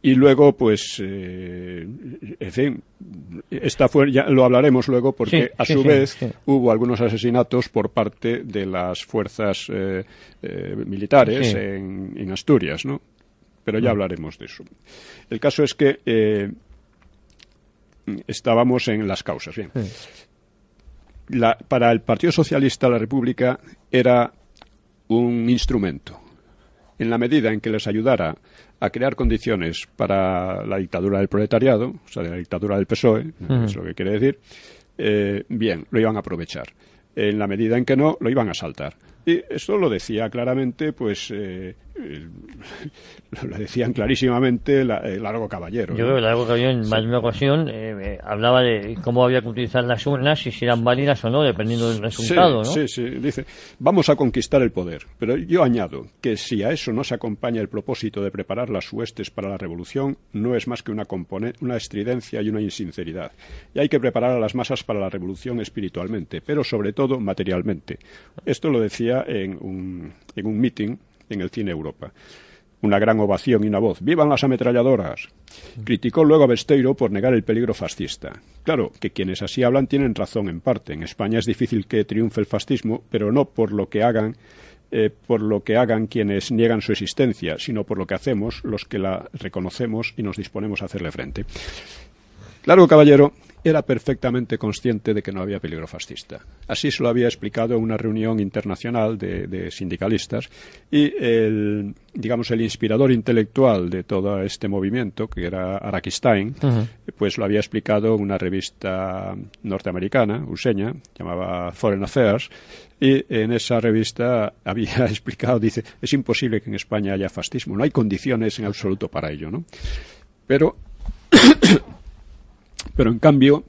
Y luego, pues, en fin, ya lo hablaremos luego, porque a su vez hubo algunos asesinatos por parte de las fuerzas militares en Asturias, ¿no? Pero ya hablaremos de eso. El caso es que estábamos en las causas. Bien. Para el Partido Socialista la República era un instrumento. En la medida en que les ayudara a crear condiciones para la dictadura del proletariado, o sea, de la dictadura del PSOE, es lo que quiere decir, bien, lo iban a aprovechar. En la medida en que no, lo iban a saltar. Y esto lo decía claramente, pues, lo decían clarísimamente Largo Caballero. Yo creo que Largo Caballero en más de una ocasión hablaba de cómo había que utilizar las urnas y si eran válidas o no, dependiendo del resultado, ¿no? Sí, dice, vamos a conquistar el poder, pero yo añado que si a eso no se acompaña el propósito de preparar las huestes para la revolución, no es más que una estridencia y una insinceridad. Y hay que preparar a las masas para la revolución espiritualmente, pero sobre todo materialmente. Esto lo decía en un meeting en el Cine Europa. Una gran ovación y una voz. ¡Vivan las ametralladoras! Criticó luego a Besteiro por negar el peligro fascista. Claro, que quienes así hablan tienen razón en parte. En España es difícil que triunfe el fascismo, pero no por lo que hagan quienes niegan su existencia, sino por lo que hacemos los que la reconocemos y nos disponemos a hacerle frente. Largo Caballero era perfectamente consciente de que no había peligro fascista. Así se lo había explicado en una reunión internacional de sindicalistas y el inspirador intelectual de todo este movimiento, que era Araquistain, pues lo había explicado en una revista norteamericana, useña, llamaba Foreign Affairs, y en esa revista había explicado, dice, es imposible que en España haya fascismo, no hay condiciones en absoluto para ello, ¿no? Pero en cambio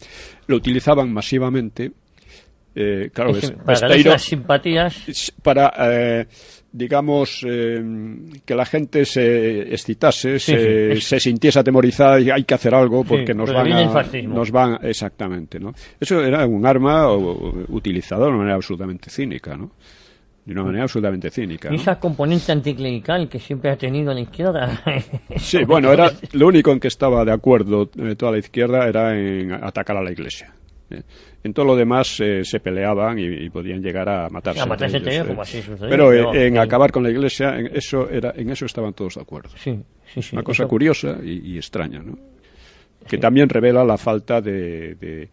lo utilizaban masivamente claro, para ganar las simpatías. Para, digamos, que la gente se excitase, se sintiese atemorizada y hay que hacer algo porque nos van exactamente, ¿no? Eso era un arma utilizado de una manera absolutamente cínica, ¿no? De una manera absolutamente cínica, ¿no? Y esa componente anticlerical que siempre ha tenido la izquierda. Sí, bueno, era lo único en que estaba de acuerdo toda la izquierda era en atacar a la Iglesia. En todo lo demás se peleaban y podían llegar a matarse. Entre ellos, como así sucedió, pero en acabar con la Iglesia, en eso estaban todos de acuerdo. Sí. Una cosa curiosa y extraña, ¿no? Que también revela la falta de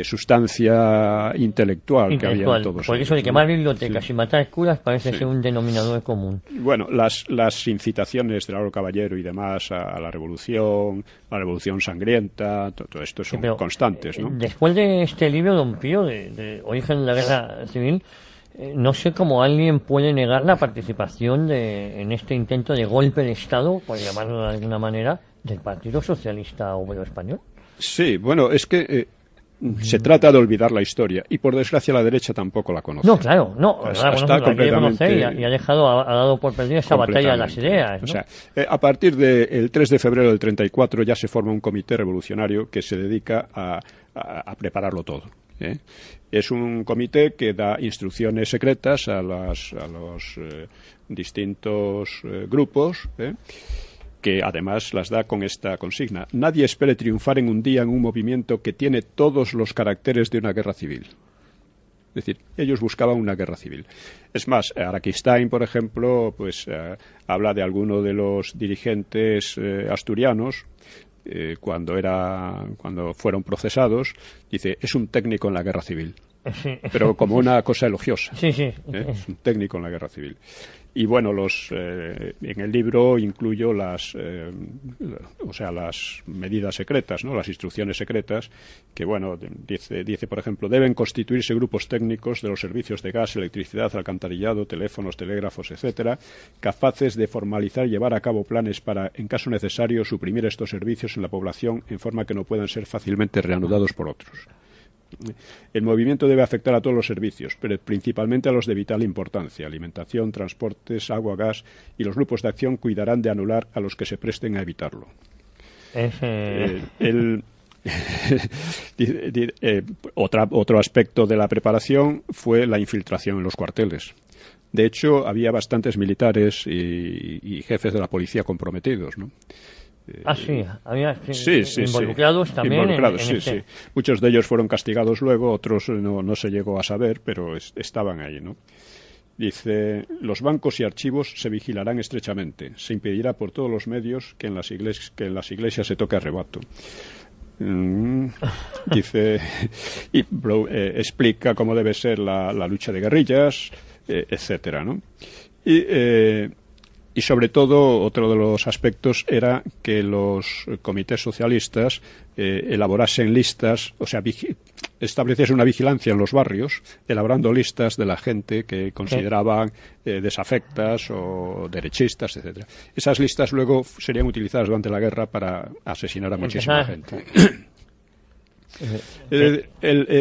sustancia intelectual que había en todos. Por eso de quemar bibliotecas y matar curas parece ser un denominador común. Bueno, las incitaciones de Lauro Caballero y demás a la revolución sangrienta, todo esto son constantes, ¿no? Después de este libro, Don Pío, de Origen de la Guerra Civil, no sé cómo alguien puede negar la participación en este intento de golpe de Estado, por llamarlo de alguna manera, del Partido Socialista Obrero Español. Sí, bueno, es que se trata de olvidar la historia y por desgracia la derecha tampoco la conoce. No, claro, está completamente y ha dado por perdida esa batalla de las ideas, ¿no? O sea, a partir del 3 de febrero del 34 ya se forma un comité revolucionario que se dedica a prepararlo todo. Es un comité que da instrucciones secretas a los distintos grupos, que además las da con esta consigna: nadie espere triunfar en un día en un movimiento que tiene todos los caracteres de una guerra civil. Es decir, ellos buscaban una guerra civil. Es más, Araquistain, por ejemplo, pues habla de alguno de los dirigentes asturianos, cuando fueron procesados, dice, es un técnico en la guerra civil. Pero como una cosa elogiosa. Es un técnico en la guerra civil. Y bueno, en el libro incluyo las medidas secretas, ¿no? Las instrucciones secretas, que bueno, dice por ejemplo, deben constituirse grupos técnicos de los servicios de gas, electricidad, alcantarillado, teléfonos, telégrafos, etcétera, capaces de formalizar y llevar a cabo planes para, en caso necesario, suprimir estos servicios en la población en forma que no puedan ser fácilmente reanudados por otros. El movimiento debe afectar a todos los servicios, pero principalmente a los de vital importancia: alimentación, transportes, agua, gas, y los grupos de acción cuidarán de anular a los que se presten a evitarlo. Otro aspecto de la preparación fue la infiltración en los cuarteles. De hecho, había bastantes militares y jefes de la policía comprometidos, ¿no? Había involucrados también. Sí. Muchos de ellos fueron castigados luego, otros no se llegó a saber, pero estaban ahí, ¿no? Dice, los bancos y archivos se vigilarán estrechamente. Se impedirá por todos los medios que en las iglesias se toque a rebato. Dice, explica cómo debe ser la lucha de guerrillas, etcétera, ¿no? Y sobre todo, otro de los aspectos era que los comités socialistas elaborasen listas, o sea, estableciesen una vigilancia en los barrios, elaborando listas de la gente que consideraban desafectas o derechistas, etcétera. Esas listas luego serían utilizadas durante la guerra para asesinar a muchísima gente.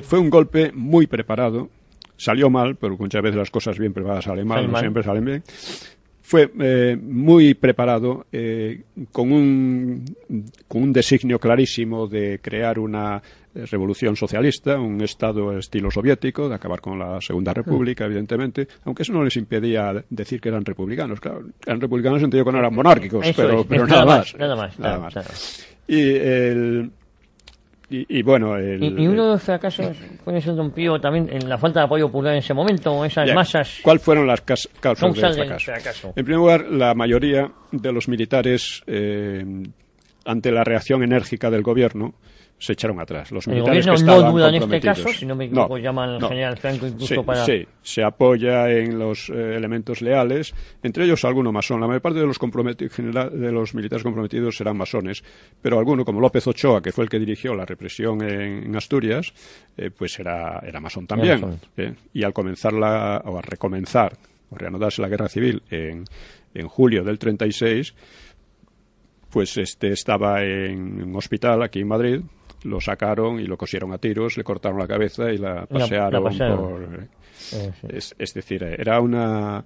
Fue un golpe muy preparado. Salió mal, pero muchas veces las cosas bien preparadas salen mal, no siempre salen bien. Fue muy preparado, con un designio clarísimo de crear una revolución socialista, un Estado estilo soviético, de acabar con la Segunda República, evidentemente, aunque eso no les impedía decir que eran republicanos. Claro, eran republicanos en sentido que no eran monárquicos, pero nada más. Nada más. Y bueno, y uno de los fracasos puede ser, Don Pío, también en la falta de apoyo popular en ese momento, esas masas. ¿Cuáles fueron las causas del fracaso? En primer lugar, la mayoría de los militares, ante la reacción enérgica del gobierno, se echaron atrás. Los militares que estaban no duda en comprometidos. este caso, si no me equivoco, llaman al general Franco incluso para... Sí, se apoya en los elementos leales, entre ellos alguno masón. La mayor parte de los militares comprometidos eran masones, pero alguno, como López Ochoa, que fue el que dirigió la represión en Asturias, pues era masón también. Y al recomenzar o reanudarse la guerra civil en julio del 36, pues estaba en un hospital aquí en Madrid, lo sacaron y lo cosieron a tiros, le cortaron la cabeza y la pasearon por... Es decir, era una...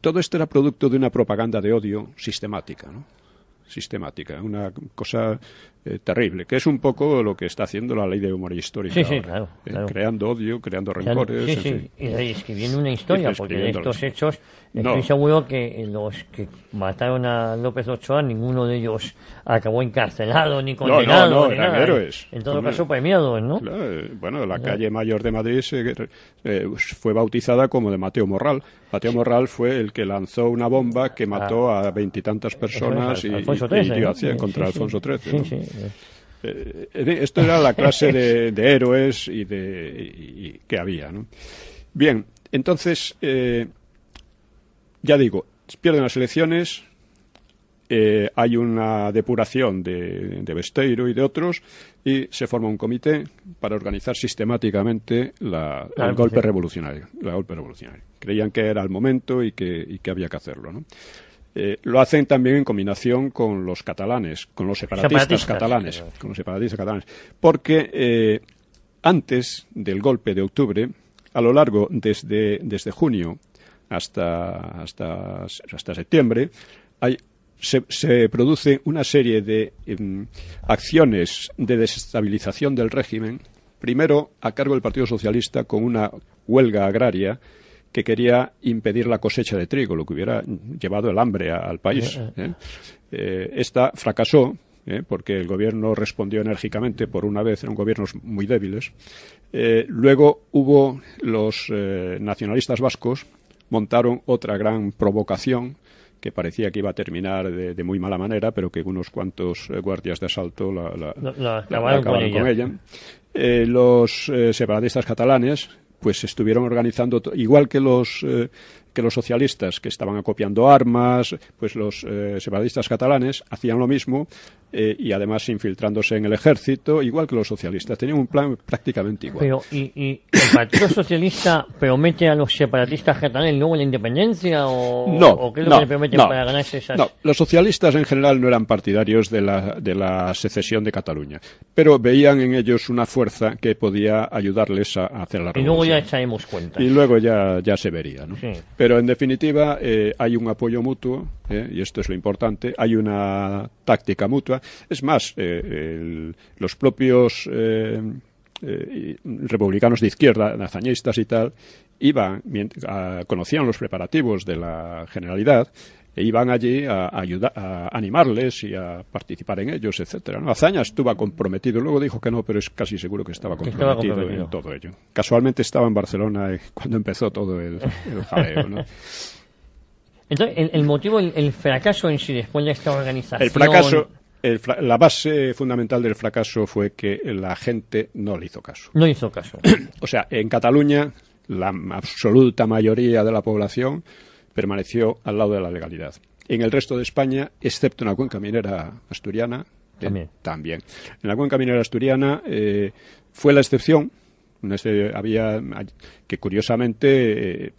todo esto era producto de una propaganda de odio sistemática, ¿no? Sistemática, una cosa terrible, que es un poco lo que está haciendo la ley de memoria histórica. Sí, claro. Creando odio, creando rencores. Sí. Y escribiendo una historia, porque de estos hechos estoy seguro que los que mataron a López Ochoa, ninguno de ellos acabó encarcelado ni condenado. No, eran héroes. En todo caso, premiados, ¿no? Claro, bueno, la calle mayor de Madrid fue bautizada como de Mateo Morral. Mateo Morral fue el que lanzó una bomba que mató a 20 y tantas personas y dio acción contra Alfonso XIII. ¿no? Esto era la clase de héroes y que había, ¿no? Bien, entonces, ya digo, pierden las elecciones, hay una depuración de Besteiro y de otros, y se forma un comité para organizar sistemáticamente el golpe revolucionario. Creían que era el momento y que había que hacerlo, ¿no? Lo hacen también en combinación con los catalanes, con los separatistas catalanes, porque antes del golpe de octubre, a lo largo desde junio hasta septiembre, se produce una serie de acciones de desestabilización del régimen, primero a cargo del Partido Socialista con una huelga agraria que quería impedir la cosecha de trigo, lo que hubiera llevado el hambre al país. Esta fracasó, porque el gobierno respondió enérgicamente por una vez, eran gobiernos muy débiles. Luego hubo los nacionalistas vascos, montaron otra gran provocación que parecía que iba a terminar de muy mala manera, pero que unos cuantos guardias de asalto la acabaron con ella. Los separatistas catalanes pues estuvieron organizando, igual que los socialistas que estaban acopiando armas, pues los separatistas catalanes hacían lo mismo y además infiltrándose en el ejército, igual que los socialistas. Tenían un plan prácticamente igual. Pero, ¿y el Partido Socialista promete a los separatistas catalanes luego la independencia? ¿O qué es lo que prometen para ganarse esas...? No, los socialistas en general no eran partidarios de la secesión de Cataluña, pero veían en ellos una fuerza que podía ayudarles a hacer la revolución. Y luego ya echaremos cuenta. Y luego ya se vería, ¿no? Sí. Pero en definitiva hay un apoyo mutuo, y esto es lo importante, hay una táctica mutua. Es más, los propios republicanos de izquierda, nazañistas y tal, conocían los preparativos de la Generalidad e iban allí a animarles y a participar en ellos, etcétera, ¿no? Azaña estuvo comprometido, luego dijo que no, pero es casi seguro que estaba comprometido en todo ello. Casualmente estaba en Barcelona cuando empezó todo el jaleo, ¿no? Entonces, el motivo, el fracaso en sí, después de esta organización... El fracaso... La base fundamental del fracaso fue que la gente no le hizo caso. No hizo caso. O sea, en Cataluña, la absoluta mayoría de la población permaneció al lado de la legalidad. En el resto de España, excepto en la cuenca minera asturiana, también. En la cuenca minera asturiana fue la excepción. Había que curiosamente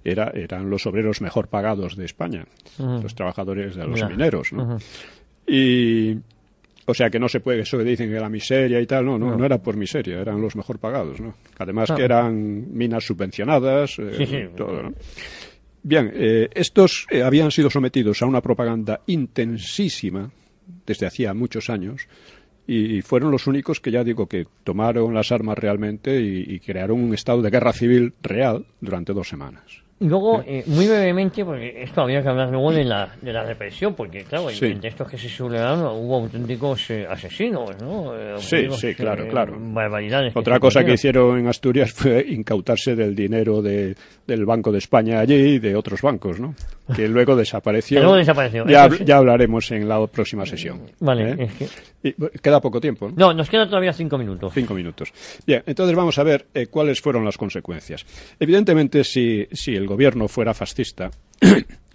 eran los obreros mejor pagados de España, los trabajadores de los mineros, ¿no? Y o sea que no se puede, eso que dicen que la miseria y tal, no era por miseria, eran los mejor pagados, ¿no? Además que eran minas subvencionadas, todo, ¿no? Bien, estos habían sido sometidos a una propaganda intensísima desde hacía muchos años y fueron los únicos que, ya digo, que tomaron las armas realmente y crearon un estado de guerra civil real durante 2 semanas. Y luego, muy brevemente, porque esto habría que hablar luego de la represión, porque claro, entre estos que se sublevaron hubo auténticos asesinos, ¿no? Claro. Barbaridades. Otra cosa que hicieron en Asturias fue incautarse del dinero del Banco de España allí y de otros bancos, ¿no? Que luego desapareció. Ya hablaremos en la próxima sesión. Vale. Y queda poco tiempo, ¿no? No, nos queda todavía 5 minutos. 5 minutos. Bien, entonces vamos a ver cuáles fueron las consecuencias. Evidentemente, si el gobierno fuera fascista,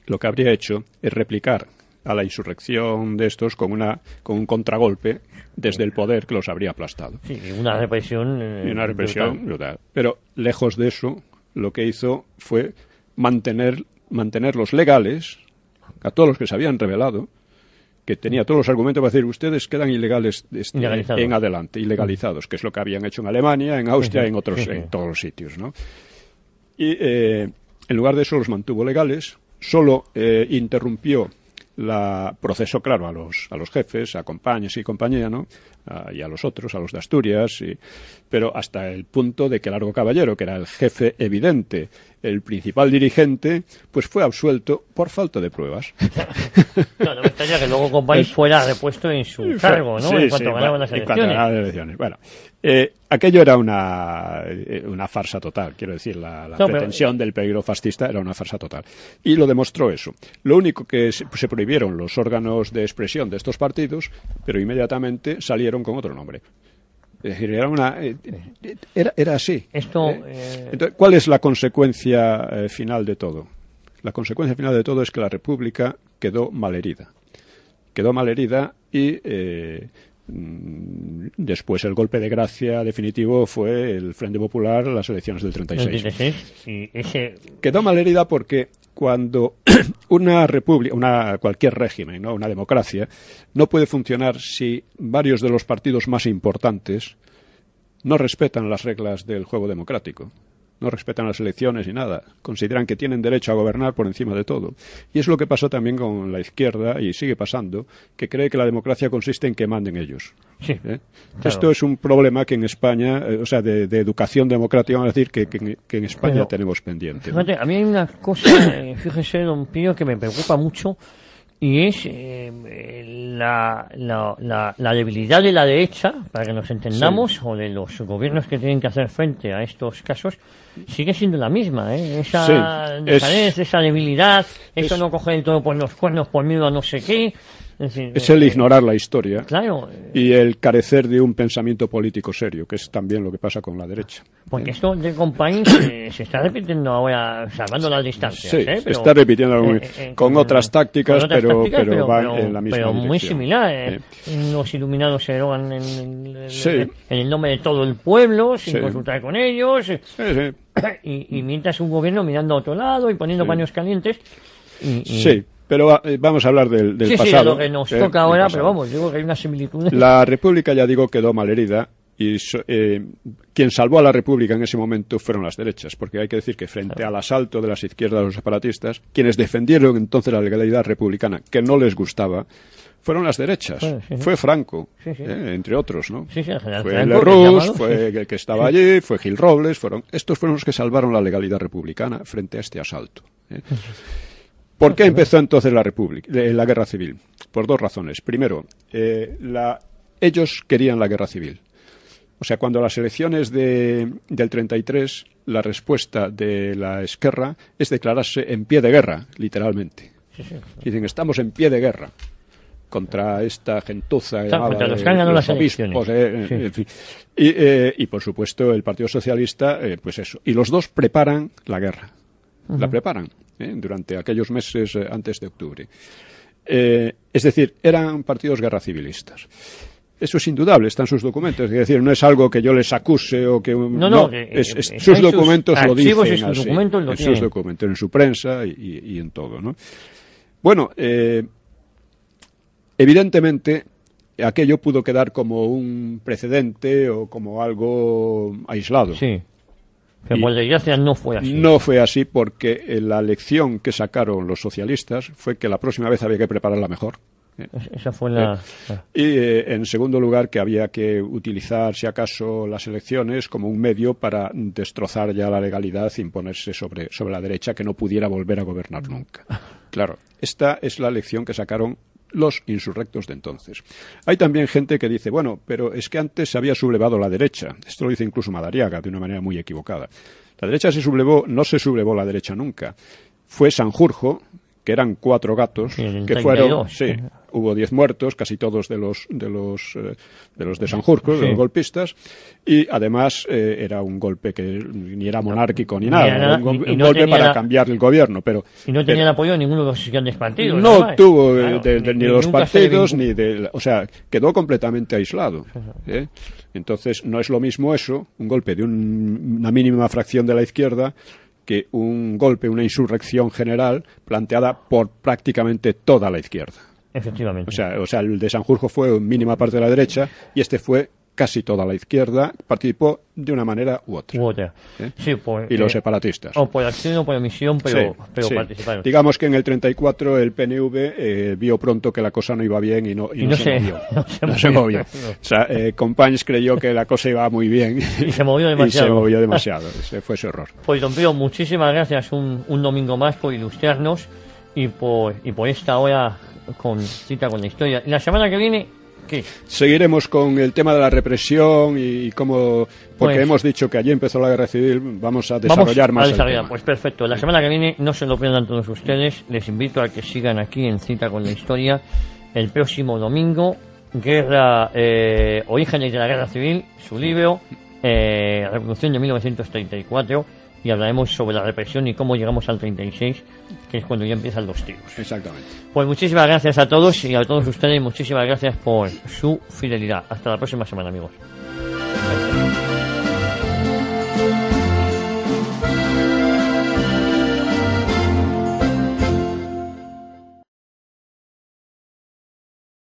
lo que habría hecho es replicar a la insurrección de estos con un contragolpe desde el poder que los habría aplastado. Sí, una represión. Brutal. Pero lejos de eso, lo que hizo fue mantenerlos legales, a todos los que se habían rebelado, que tenía todos los argumentos para decir ustedes quedan ilegales en adelante, ilegalizados, que es lo que habían hecho en Alemania, en Austria, en todos los sitios, ¿no? Y en lugar de eso los mantuvo legales, solo interrumpió proceso, claro, a los jefes, a Companys y compañía, ¿no? Y a los otros, a los de Asturias, pero hasta el punto de que Largo Caballero, que era el jefe evidente, el principal dirigente, pues fue absuelto por falta de pruebas. No me extraña que luego Companys fuera repuesto en su cargo, ¿no? En cuanto ganaban las elecciones. Bueno, aquello era una farsa total, quiero decir, la pretensión del peligro fascista era una farsa total. Y lo demostró eso. Lo único que se prohibieron los órganos de expresión de estos partidos, pero inmediatamente salieron con otro nombre. Es decir, era así. Entonces, ¿cuál es la consecuencia final de todo? La consecuencia final de todo es que la República quedó malherida. Quedó malherida y después el golpe de gracia definitivo fue el Frente Popular, las elecciones del 36. Quedó malherida porque cuando una república, cualquier régimen, ¿no? Una democracia, no puede funcionar si varios de los partidos más importantes no respetan las reglas del juego democrático, no respetan las elecciones ni nada, consideran que tienen derecho a gobernar por encima de todo. Y es lo que pasó también con la izquierda, y sigue pasando, que cree que la democracia consiste en que manden ellos. Sí, claro. Esto es un problema que en España, de educación democrática, vamos a decir que en España tenemos pendiente, ¿no? Fíjate, a mí hay una cosa, fíjese, don Pío, que me preocupa mucho, y es la debilidad de la derecha, para que nos entendamos, o de los gobiernos que tienen que hacer frente a estos casos, sigue siendo la misma, esa dejadez, esa debilidad, eso no coger el todo por los cuernos por miedo a no sé qué. Es el ignorar la historia, claro, y el carecer de un pensamiento político serio, que es también lo que pasa con la derecha. Porque esto de Companys se está repitiendo ahora, salvando las distancias. Sí, pero, se está repitiendo con otras tácticas, pero van en la misma pero dirección. muy similar. Los iluminados se erogan en el nombre de todo el pueblo, sin consultar con ellos. Y mientras un gobierno mirando a otro lado y poniendo paños calientes. Sí. Pero vamos a hablar del pasado. Sí, lo que nos toca ahora, pero vamos, digo que hay una similitud. La República, ya digo, quedó malherida y quien salvó a la República en ese momento fueron las derechas, porque hay que decir que frente al asalto de las izquierdas, los separatistas, quienes defendieron entonces la legalidad republicana, que no les gustaba, fueron las derechas. Fue Franco, entre otros, ¿no? Fue Lerroux, fue el que estaba allí, fue Gil Robles, estos fueron los que salvaron la legalidad republicana frente a este asalto. ¿Por qué empezó entonces la guerra civil? Por dos razones. Primero, ellos querían la guerra civil. O sea, cuando las elecciones del 33, la respuesta de la Esquerra es declararse en pie de guerra, literalmente. Dicen, estamos en pie de guerra contra esta gentuza contra los que han ganado las obispos, en fin. Y por supuesto el Partido Socialista, pues eso. Y los dos preparan la guerra. La preparan durante aquellos meses antes de octubre. Es decir, eran partidos guerra civilistas. Eso es indudable, está en sus documentos. Es decir, no es algo que yo les acuse o que... sus documentos lo dicen así. En sus documentos, en su prensa y en todo, ¿no? Bueno, evidentemente aquello pudo quedar como un precedente o como algo aislado. Sí. Pero por desgracia no fue así. No fue así porque la lección que sacaron los socialistas fue que la próxima vez había que prepararla mejor. Esa fue la... Y en segundo lugar que había que utilizar, si acaso, las elecciones como un medio para destrozar ya la legalidad e imponerse sobre la derecha, que no pudiera volver a gobernar nunca. Claro, esta es la lección que sacaron los insurrectos de entonces. Hay también gente que dice, bueno, pero es que antes se había sublevado la derecha. Esto lo dice incluso Madariaga de una manera muy equivocada. La derecha no se sublevó la derecha nunca. Fue Sanjurjo, que eran 4 gatos, que fueron... Hubo 10 muertos, casi todos de los de Sanjurjo, de los golpistas, y además era un golpe que ni era monárquico ni nada, era un golpe para cambiar el gobierno, pero... Y no tenía el apoyo de ninguno de los grandes partidos. No tuvo ni de los partidos, ni de... O sea, quedó completamente aislado. Entonces, no es lo mismo eso, un golpe de una mínima fracción de la izquierda, que un golpe, una insurrección general planteada por prácticamente toda la izquierda. Efectivamente. O sea, el de Sanjurjo fue mínima parte de la derecha y este fue casi toda la izquierda, participó de una manera u otra. ¿Eh? Sí, pues, y los separatistas. O por acción o por omisión, pero sí. participaron. Digamos que en el 34 el PNV vio pronto que la cosa no iba bien y no se movió. No se movió. O sea, Companys creyó que la cosa iba muy bien y se movió demasiado. Ese fue su error. Pues don Pío, muchísimas gracias un domingo más por ilustrarnos y por esta hora con Cita con la Historia. Y la semana que viene, ¿qué? Seguiremos con el tema de la represión y cómo, porque pues, hemos dicho que allí empezó la guerra civil, vamos a desarrollar más el tema. Pues perfecto, la semana que viene no se lo pierdan todos ustedes, les invito a que sigan aquí en Cita con la Historia el próximo domingo, Orígenes de la Guerra Civil, su libro, Revolución de 1934, y hablaremos sobre la represión y cómo llegamos al 36, que es cuando ya empiezan los tiros. Exactamente. Pues muchísimas gracias a todos y a todos ustedes, muchísimas gracias por su fidelidad. Hasta la próxima semana, amigos.